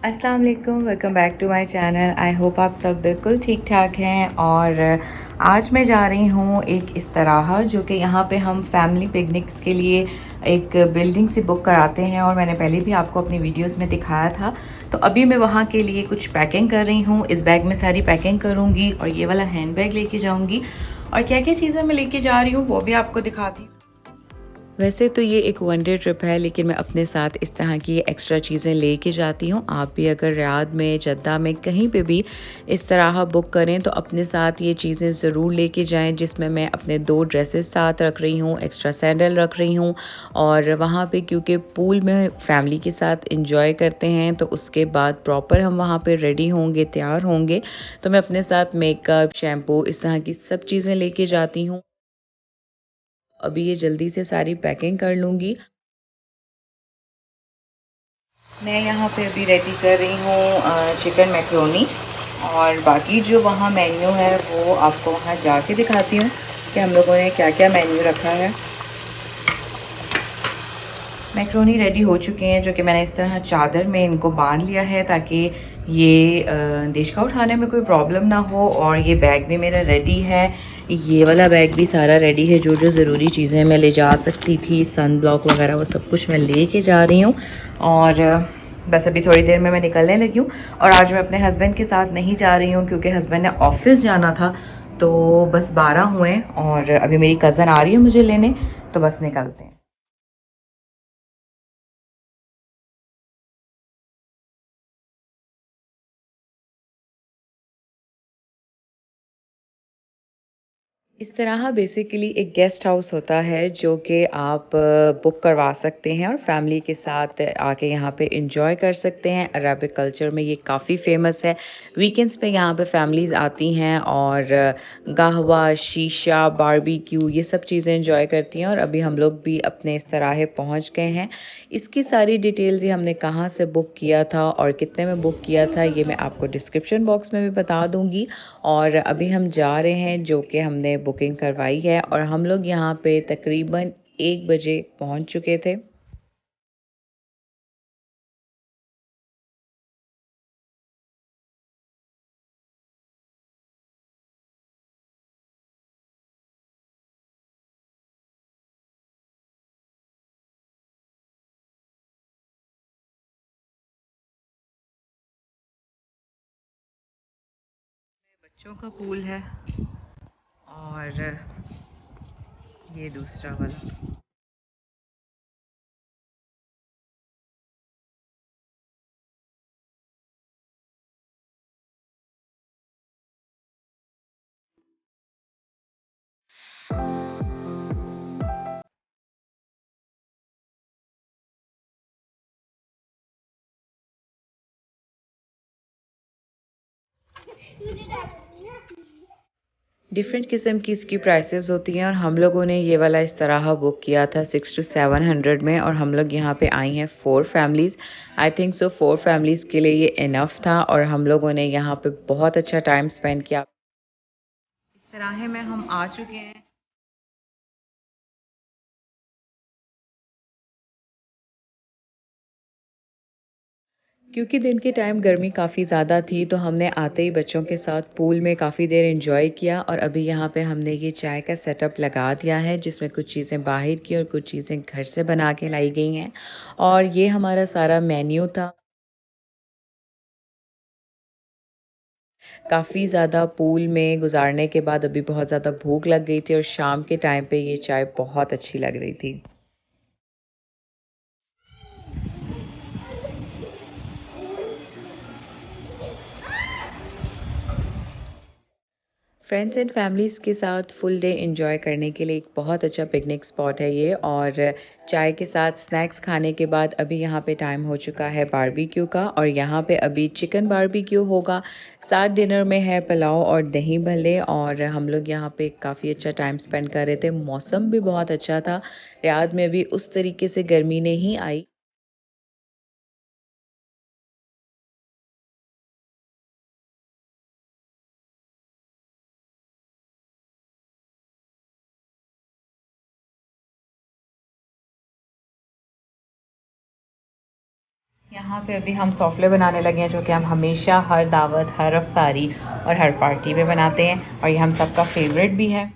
अस्सलाम वालेकुम, welcome back to my channel. I hope आप सब बिल्कुल ठीक ठाक हैं। और आज मैं जा रही हूँ एक इस तरह जो कि यहाँ पे हम फैमिली पिकनिक्स के लिए एक बिल्डिंग से बुक कराते हैं, और मैंने पहले भी आपको अपनी वीडियोस में दिखाया था। तो अभी मैं वहाँ के लिए कुछ पैकिंग कर रही हूँ। इस बैग में सारी पैकिंग करूँगी और ये वाला हैंड बैग लेके जाऊँगी, और क्या क्या चीज़ें मैं लेके जा रही हूँ वो भी आपको दिखाती हूँ। वैसे तो ये एक वन डे ट्रिप है, लेकिन मैं अपने साथ इस तरह की एक्स्ट्रा चीज़ें लेके जाती हूँ। आप भी अगर रियाद में, जद्दा में, कहीं पे भी इस तरह बुक करें तो अपने साथ ये चीज़ें ज़रूर लेके जाएं, जिसमें मैं अपने 2 ड्रेसेस साथ रख रही हूँ, एक्स्ट्रा सैंडल रख रही हूँ। और वहाँ पे क्योंकि पूल में फैमिली के साथ इंजॉय करते हैं, तो उसके बाद प्रॉपर हम वहाँ पे रेडी होंगे, तैयार होंगे, तो मैं अपने साथ मेकअप, शैम्पू, इस तरह की सब चीज़ें लेके जाती हूँ। अभी ये जल्दी से सारी पैकिंग कर लूँगी। मैं यहाँ पे अभी रेडी कर रही हूँ चिकन मैक्रोनी, और बाकी जो वहाँ मेन्यू है वो आपको वहाँ जाके दिखाती हूँ कि हम लोगों ने क्या क्या मेन्यू रखा है। मैक्रोनी रेडी हो चुके हैं, जो कि मैंने इस तरह चादर में इनको बांध लिया है ताकि ये डिश का उठाने में कोई प्रॉब्लम ना हो। और ये बैग भी मेरा रेडी है, ये वाला बैग भी सारा रेडी है। जो जो ज़रूरी चीज़ें मैं ले जा सकती थी, सन ब्लॉक वगैरह, वो सब कुछ मैं ले के जा रही हूँ। और बस अभी थोड़ी देर में मैं निकलने लगी हूँ। और आज मैं अपने हस्बैंड के साथ नहीं जा रही हूँ क्योंकि हस्बैंड ने ऑफिस जाना था। तो बस 12 हुए और अभी मेरी कज़न आ रही है मुझे लेने, तो बस निकलते हैं। इस तरह बेसिकली एक गेस्ट हाउस होता है जो कि आप बुक करवा सकते हैं और फैमिली के साथ आके यहाँ पे इंजॉय कर सकते हैं। अरबिक कल्चर में ये काफ़ी फेमस है। वीकेंड्स पे यहाँ पे फैमिलीज़ आती हैं और कहवा, शीशा, बारबेक्यू, ये सब चीज़ें इंजॉय करती हैं। और अभी हम लोग भी अपने इस तरह पहुँच गए हैं। इसकी सारी डिटेल्स, ये हमने कहाँ से बुक किया था और कितने में बुक किया था, ये मैं आपको डिस्क्रिप्शन बॉक्स में भी बता दूँगी। और अभी हम जा रहे हैं, जो कि हमने बुकिंग करवाई है, और हम लोग यहाँ पे तकरीबन 1 बजे पहुँच चुके थे। बच्चों का पूल है और ये दूसरा वाला। डिफरेंट किस्म की इसकी प्राइसेस होती हैं, और हम लोगों ने ये वाला इस तरह बुक किया था 6 to 700 में, और हम लोग यहाँ पे आई हैं 4 families. I think so 4 families के लिए ये इनफ था, और हम लोगों ने यहाँ पे बहुत अच्छा टाइम स्पेंड किया। इस तरह में हम आ चुके हैं। क्योंकि दिन के टाइम गर्मी काफ़ी ज़्यादा थी, तो हमने आते ही बच्चों के साथ पूल में काफ़ी देर एंजॉय किया। और अभी यहाँ पे हमने ये चाय का सेटअप लगा दिया है, जिसमें कुछ चीज़ें बाहर की और कुछ चीज़ें घर से बना के लाई गई हैं। और ये हमारा सारा मेन्यू था। काफ़ी ज़्यादा पूल में गुजारने के बाद अभी बहुत ज़्यादा भूख लग गई थी, और शाम के टाइम पे ये चाय बहुत अच्छी लग रही थी। फ्रेंड्स एंड फैमिलीज़ के साथ फुल डे एंजॉय करने के लिए एक बहुत अच्छा पिकनिक स्पॉट है ये। और चाय के साथ स्नैक्स खाने के बाद अभी यहाँ पे टाइम हो चुका है बारबेक्यू का, और यहाँ पे अभी चिकन बारबेक्यू होगा। साथ डिनर में है पुलाव और दही भल्ले, और हम लोग यहाँ पे काफ़ी अच्छा टाइम स्पेंड कर रहे थे। मौसम भी बहुत अच्छा था। रियाद में भी उस तरीके से गर्मी नहीं आई। यहाँ यहाँ पे अभी हम सौफले बनाने लगे हैं, जो कि हम हमेशा हर दावत, हर अफ्तारी और हर पार्टी में बनाते हैं और ये हम सबका फेवरेट भी है।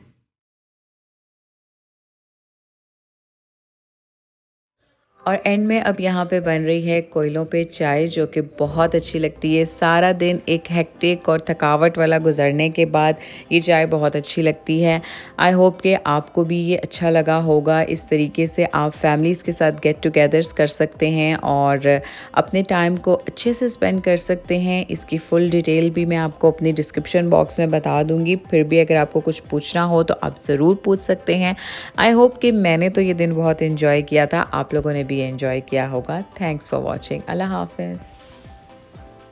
और एंड में अब यहाँ पे बन रही है कोयलों पे चाय, जो कि बहुत अच्छी लगती है। सारा दिन एक हेक्टिक और थकावट वाला गुजरने के बाद ये चाय बहुत अच्छी लगती है। आई होप कि आपको भी ये अच्छा लगा होगा। इस तरीके से आप फैमिलीज़ के साथ गेट टुगेदर्स कर सकते हैं और अपने टाइम को अच्छे से स्पेंड कर सकते हैं। इसकी फुल डिटेल भी मैं आपको अपनी डिस्क्रिप्शन बॉक्स में बता दूँगी। फिर भी अगर आपको कुछ पूछना हो तो आप ज़रूर पूछ सकते हैं। आई होप कि मैंने तो ये दिन बहुत इन्जॉय किया था, आप लोगों ने भी एंजॉय किया होगा। Thanks for watching. अल्लाह हाफ़िज़।